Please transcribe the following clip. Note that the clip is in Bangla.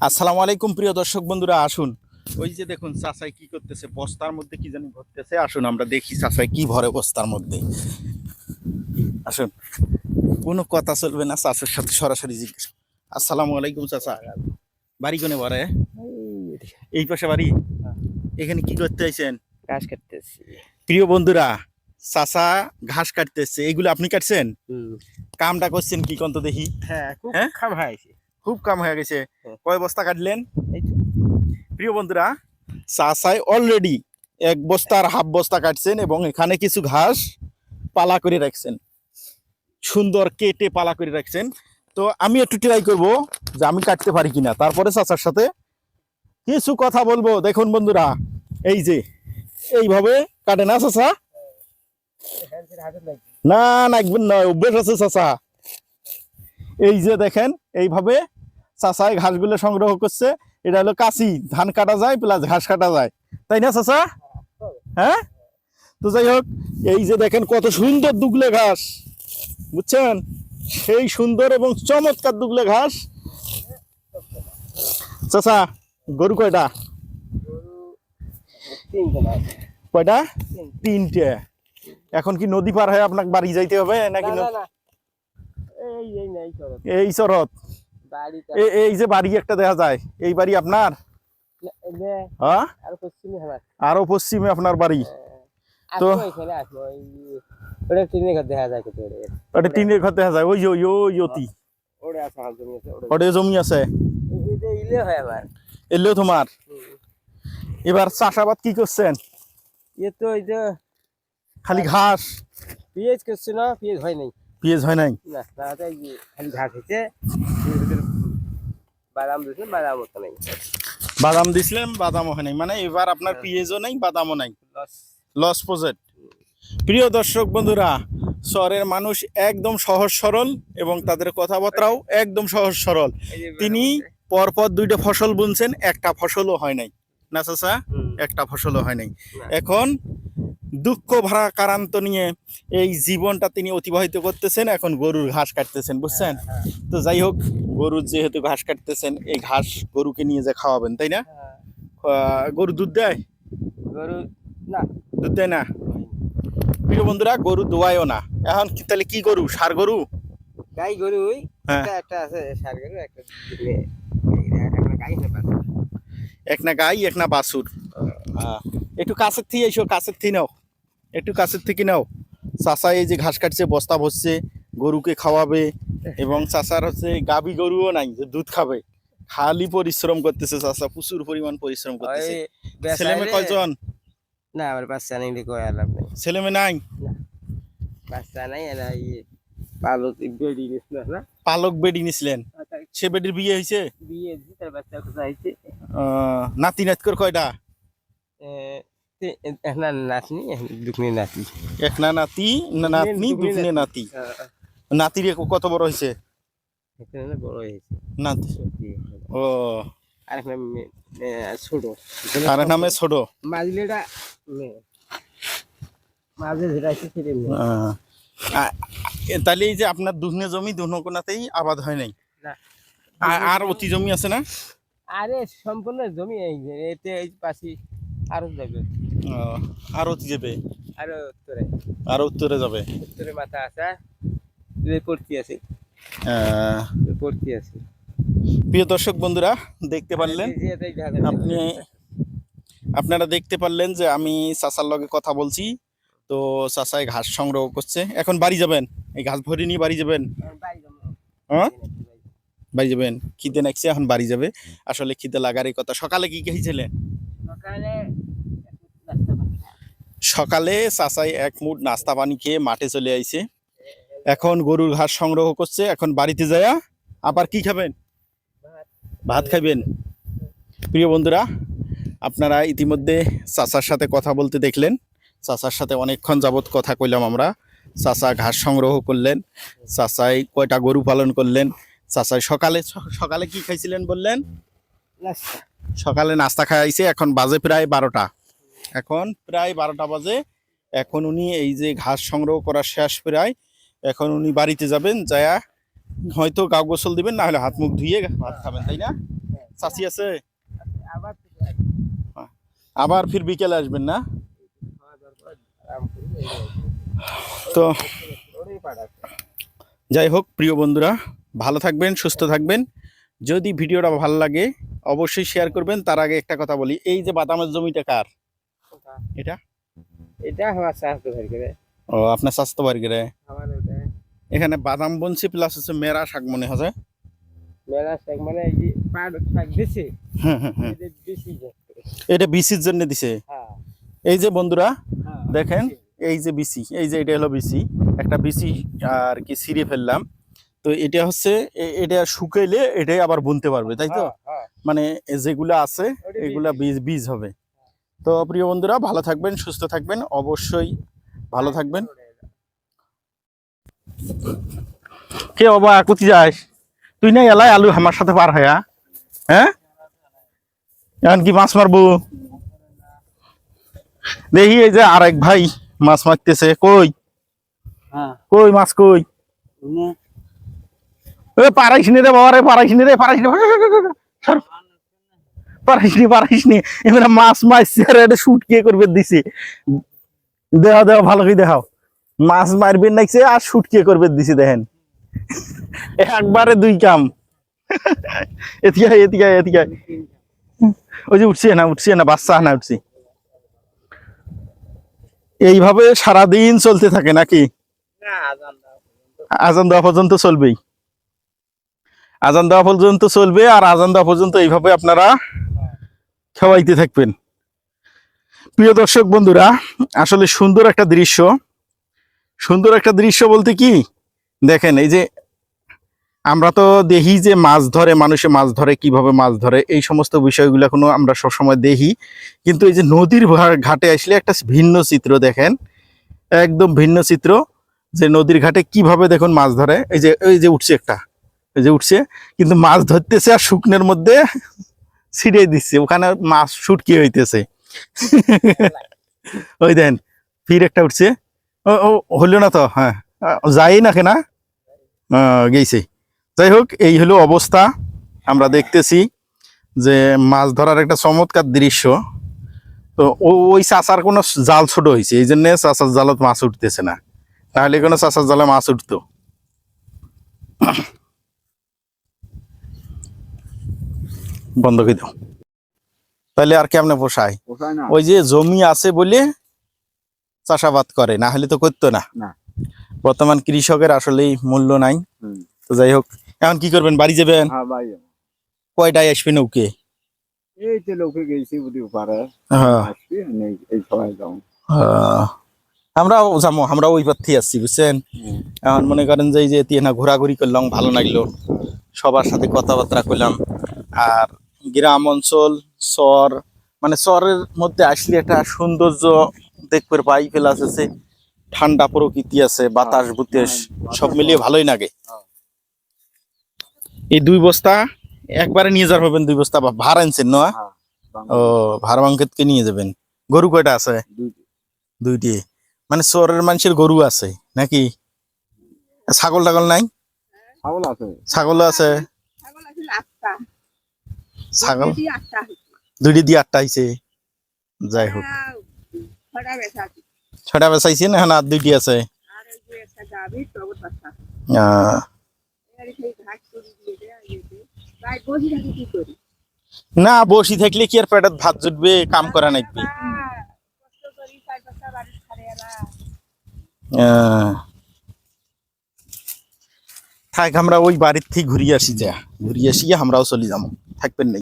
আসসালামু আলাইকুম প্রিয় দর্শক বন্ধুরা, আসুন ওই যে দেখুন চাচাই কি করতেছে, বস্তার মধ্যে কি জানি ভরতেছে। আসুন আমরা দেখি চাচাই কি ভরে বস্তার মধ্যে। আসুন, কোনো কথা চলবে না, চাচার সাথে সরাসরি জিজ্ঞেস। আসসালামু আলাইকুম চাচা, বাড়ি কোনে ভরে? এই পাশে বাড়ি। এখানে কি করতে আইছেন? ঘাস কাটতেছি। প্রিয় বন্ধুরা, চাচা ঘাস কাটতেছে। এইগুলো আপনি কাটছেন? হুম। কামটা করছেন কি কোন তো দেখি। হ্যাঁ, খুব হ্যাঁ? খাম হয়েছে। খুব কাম হয়ে গেছে। হ্যাঁ। কয় বস্তা কাটলেন? এই তো। প্রিয় বন্ধুরা, চাচাই অলরেডি এক বস্তা আর হাফ বস্তা কাটছেন এবং এখানে কিছু ঘাস পালা করে রাখছেন, সুন্দর কেটে পালা করে রাখছেন। তো আমি একটু ট্রাই করব যে আমি কাটতে পারি কিনা, তারপরে চাচার সাথে কিছু কথা বলবো। দেখুন বন্ধুরা, এই যে এইভাবে কাটে না চাচা? না, নাকবেন নয়, অভ্যেস আছে চাচা। এই যে দেখেন, এইভাবে চাচাই ঘাসগুলো সংগ্রহ করছে। এটা হলো কাঁচি, ধান কাটা যায় প্লাস ঘাস কাটা যায়, তাই না চাচা? হ্যাঁ, তো যাই হোক, এই যে দেখেন কত সুন্দর দুগলে ঘাস, বুঝছেন? সেই সুন্দর এবং চমৎকার দুগলে ঘাস। চাচা, গরু কয়টা? কয়টা? তিনটে। এখন কি নদী পার হয়ে আপনাকে বাড়ি যাইতে হবে নাকি? এই চরত এই যে বাড়ি একটা দেখা যায়, এই বাড়ি আপনার? হ্যাঁ, আরো পশ্চিমে আপনার বাড়ি। তো ওটা টিনের ঘর দেখা যায়, ওই ওই ওই অতি ওটা জমি আছে। এলেও তোমার। এবার চাষাবাদ কি করছেন? খালি ঘাস? পেঁয়াজ করছে না, পেঁয়াজ হয় নাই। পেঁয়াজ হয় নাই? না, খালি ঘাস হয়েছে। বাদাম দিয়েছে, বাদাম হতো নাই। বাদাম দিছিলেন, বাদামও হয় নাই, মানে এবার আপনার পেঁয়াজও নাই, বাদামও নাই, লস প্রজেক্ট। প্রিয় দর্শক বন্ধুরা, শহরের মানুষ একদম সহজ সরল এবং তাদের কথাবার্তাও একদম সহজ সরল। তিনি পরপর দুইটা ফসল বুনছেন, একটা ফসলও হয় নাই না চাচা? একটা ফসলও হয় নাই। এখন দুঃখ ভরা কারান্ত নিয়ে এই জীবনটা তিনি অতিবাহিত করতেছেন। এখন গরুর ঘাস কাটতেছেন, বুঝছেন? তো যাই হোক, গরুর যেহেতু ঘাস কাটতেছেন, এই ঘাস গরুকে নিয়ে যে খাওয়াবেন, তাই না? গরু দুধ দেয়? গরু না, দুধ দেয় না। প্রিয় বন্ধুরা, গরু দোয়ায়ও না। এখন তাহলে কি গরু? ষাঁড় গরু? গাই গরু। হ্যাঁ, একটা আছে ষাঁড় গরু, একটা গাই। এক না গাই, এক না বাছুর। একটু কাছের থেকে এসো, কাছের থেকে নাও, একটু কাছের থেকে নাও। চাচা এই যে ঘাস কাটছে, বস্তা ভরছে, গরুকে খাওয়াবে। এবং চাচার হচ্ছে গাবি গরুও নাই যে দুধ খাবে, খালি পরিশ্রম করতেছে চাচা, প্রচুর পরিমাণ পরিশ্রম করতেছে। ছেলে মেয়ে কয়জন? না, আমার বাচ্চা নেই, কয় আলাপ নেই। ছেলে মেয়ে নাই? বাচ্চা নাই। এরা পালক বেড়ি নিছিল না, পালক বেডি নিছিলেন? সে বেডির বিয়ে হয়েছে? বিয়ে দিছি, তার বাচ্চা কোথায় হয়েছে? নাতি নাতকর কয়টা? না, নাতনি দুকনি নাতি। এক না নাতি না নাতনি, দুকনে নাতি। নাতির কত বড় হয়েছে? বড় হয়েছে নাতি। ও, আরেকটা ছোট। আর নামে ছোট। মাঝলেটা মাঝে যেটা আছে সেটা। তাহলে এই যে আপনার দুহনে জমি, দুহনো কোনাতেই আবাদ হয় নাই? আর অতি জমি আছে না? আরে সম্পূর্ণ জমি এতে এই পাশে আরো যাবে। আর অতি যাবে, আরো উত্তরে, আর উত্তরে যাবে। উত্তরে মাথা আছে, পড়তি আছে, পড়তি আছে। প্রিয় দর্শক বন্ধুরা, দেখতে পারলেন আপনি, আপনারা দেখতে পারলেন যে আমি চাচার লগে কথা বলছি। তো চাচাই ঘাস সংগ্রহ করছে। এখন বাড়ি যাবেন? এই ঘাস ভরে নিয়ে বাড়ি যাবেন? হ্যাঁ, বাড়ি যাবেন। খিদে নাকছে, এখন বাড়ি যাবে। আসলে খিদে লাগারই কথা। সকালে কি খেয়েছিলেন? সকালে চাচাই এক মুঠ নাস্তা পানি খেয়ে মাঠে চলে আইছে। এখন গরুর ঘাস সংগ্রহ করছে। এখন বাড়িতে যায় আবার কি খাবেন? ভাত খাবেন। প্রিয় বন্ধুরা, আপনারা ইতিমধ্যে চাচার সাথে কথা বলতে দেখলেন। চাচার সাথে অনেকক্ষণ যাবৎ কথা কইলাম আমরা। চাচা ঘাস সংগ্রহ করলেন, চাচাই কয়টা গরু পালন করলেন, চাচাই সকালে কি খাইছিলেন বললেন? সকালে নাস্তা খাইছে। এখন বাজে প্রায় 12টা। এখন প্রায় 12টা বাজে। এখন উনি এই যে ঘাস সংগ্রহ করা শেষ প্রায়, এখন উনি বাড়িতে যাবেন, যায়া হয়তো গা গোসল দিবেন, না হলে হাত মুখ ধুয়ে ভাত খাবেন, তাই না? চাচি আছে? আবার আবার ফির বিকেলে আসবেন না? খাওয়া দাওয়ার পর আরাম করি তো ওরই পাঠাচ্ছে। যাই হোক প্রিয় বন্ধুরা, ভালো থাকবেন, সুস্থ থাকবেন। যদি ভিডিওটা ভালো লাগে অবশ্যই শেয়ার করবেন। তার আগে একটা কথা বলি, এই যে বাদামের জমিটা কার? এটা এটা আমার স্বাস্থ্য ভাই করে ও আপনার স্বাস্থ্য বাড়িতে। আমার ওটা এখানে বাদাম বনছি প্লাস হচ্ছে মেরা শাক মনে হয়। মেলা শাক মানে এই যে পাট শাক দিছে হ্যাঁ হ্যাঁ হ্যাঁ, এটা বেশি যাচ্ছে। এটা বিসির জন্য দিছে। হ্যাঁ এই যে বন্ধুরা হ্যাঁ দেখেন, এই যে বিসি, এই যে এটা হলো বিসি, একটা বিসি আর কি ছিঁড়ে ফেললাম। তো এটা হচ্ছে এটা শুকাইলে এটাই আবার বুনতে পারবে, তাই তো? হ্যাঁ মানে যেগুলা আছে এগুলা বীজ বীজ হবে। তো প্রিয় বন্ধুরা, ভালো থাকবেন, সুস্থ থাকবেন, অবশ্যই ভালো থাকবেন। কে বাবা কুতি যাস তুই? না এলাই আলু আমার সাথে পার হয়া, হ্যাঁ এখন কি মাছ মারবো? দেখি এই যে আরেক ভাই মাছ মারতেছে। কই হ্যাঁ কই মাছ কই? এ পারাইস নি রে বাবা রে, পারাইস নি রে, পারাইস নি, সর, পারাইস নি, পারাইস নি। এবার মাছ মারছে আর এটা শুট কে করবে দিছে। দেখাও দেখাও, ভালো করে দেখাও। মাছ মারবেন নাইছে আর শুট কে করবে দিছে, দেখেন একবারে দুই কাম। এদিকে আয়, এদিকে আয়, এদিকে আয়। ওই যে উঠছে না বাচ্চা না উঠছি। এইভাবে সারাদিন চলতে থাকে নাকি? না আজান দাও আজান দেওয়া পর্যন্ত চলবেই, আজান দেওয়া পর্যন্ত চলবে। আর আজান দেওয়া পর্যন্ত এইভাবে আপনারা খাওয়াইতে থাকবেন। প্রিয় দর্শক বন্ধুরা, আসলে সুন্দর একটা দৃশ্য, সুন্দর একটা দৃশ্য বলতে কি, দেখেন এই যে আমরা তো দেখি যে মাছ ধরে, মানুষে মাছ ধরে, কিভাবে মাছ ধরে, এই সমস্ত বিষয়গুলো এখনো আমরা সবসময় দেখি। কিন্তু এই যে নদীর ঘাটে আসলে একটা ভিন্ন চিত্র দেখেন, একদম ভিন্ন চিত্র। যে নদীর ঘাটে কিভাবে দেখুন মাছ ধরে। এই যে উঠছে একটা, এই যে উঠছে, কিন্তু মাছ ধরতেছে আর শুকনের মধ্যে ছিড়িয়ে দিচ্ছে, ওখানে মাছ শুটকি হইতেছে। ওই দেন ফির একটা উঠছে। ও হইল না তো, হ্যাঁ যাই না কেনা গেছে। যাই হোক, এই হলো অবস্থা। আমরা দেখতেছি যে মাছ ধরার একটা চমৎকার দৃশ্য। তো ওই চাচার কোনো জাল ছোট হয়েছে, এই জন্য চাচার জালত মাছ উঠতেছে না, তাহলে কোনো চাচার জালে মাছ উঠতো। বন্ধ করে দাও, তাহলে আর কেমনে পোষায়? ওই যে জমি আছে বলে চাষাবাদ করে, না হলে তো করতো না। বর্তমান কৃষকের আসলেই মূল্য নাই। তো যাই হোক, এখন কি করবেন? বাড়ি যাবেন? কয়টায় আসবেন? ওকে এই যে লোকে গেছি বুঝি পারে হ্যাঁ আসবি এই সবাই যাও আমরাও যাবো, আমরা ওই পথে আসছি বুঝছেন। এখন মনে করেন যে এই যে তিনা ঘোরাঘুরি করলাম, ভালো লাগলো, সবার সাথে কথাবার্তা করলাম। আর গ্রাম অঞ্চল, চর, মানে চরের মধ্যে আসলে একটা সৌন্দর্য দেখতে পাই, প্লাস আছে ঠান্ডা প্রকৃতি আছে, বাতাস বুতাস সব মিলিয়ে ভালোই লাগে। এই 2 বস্তা একবারে নিয়ে যাবেন, 2 বস্তা ভাড় আনছেন না? ও ভাড় মাংকেতকে নিয়ে যাবেন। গরু কয়টা আছে? 2টি। মানে চরের মানুষের গরু আছে নাকি? ছাগল টাগল নাই? ছাগল আছে, ছাগলও আছে। ছাগল 2টি দিয়ে 8টা হয়েছে। যাই হোক, 6টা বেচাইছেন, এখন আর 2টি আছে। না বসি থাকলে কি আর পেটত ভাত জুটবে? কাম করা নাকবে। থাক, আমরা ওই বাড়ির থেকে ঘুরিয়ে আসি, যা ঘুরিয়ে আসি আমরাও চলে যাবো, থাকবেন না।